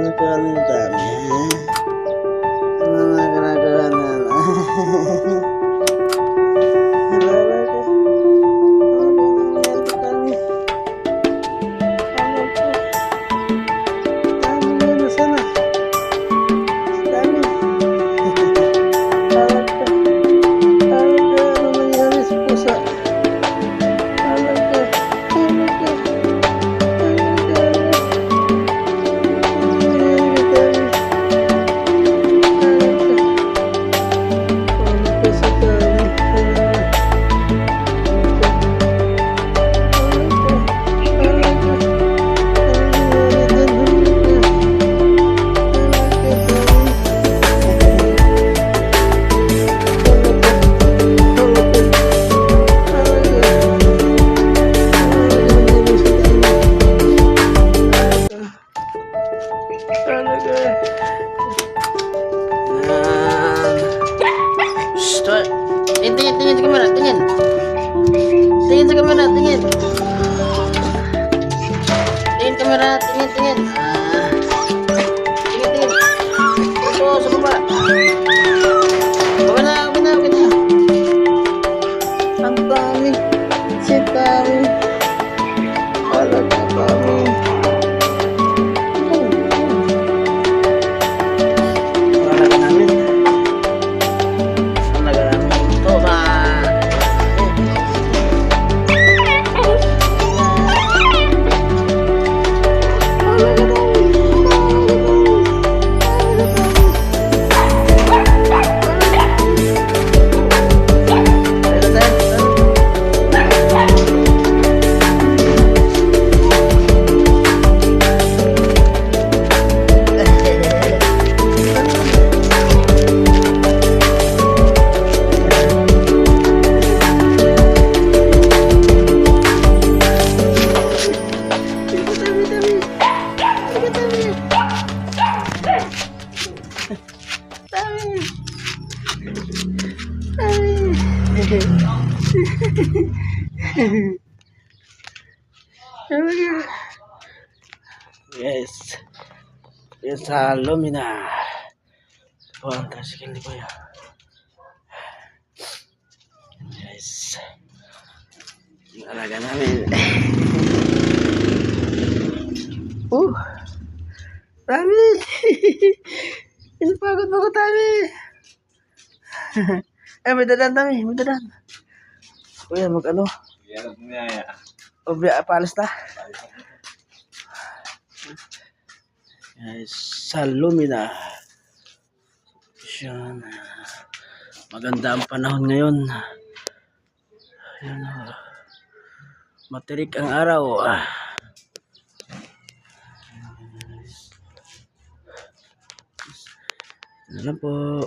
ginagawa ni Dami, ha? Ano na ginagawa na? Tingin sa kamera, tingin. Tingin sa kamera, tingin. Tingin kamera, tingin. Tingin. Ito, sa baba. Okay na. Ang dami. Si Dami. Wala ka Dami. Yes. Yes, Lumina. Oh, ang tricycle ni Kuya. Yes. Yung alaga namin. Dami. Pinapagod mo ko, Dami. May dadan, Dami. May dadan. Kuya, mag-ano? O, paalis na. Yes, sa Lumina. Yan. Maganda ang panahon ngayon. Ayan, matirik ang araw. Ano lang po.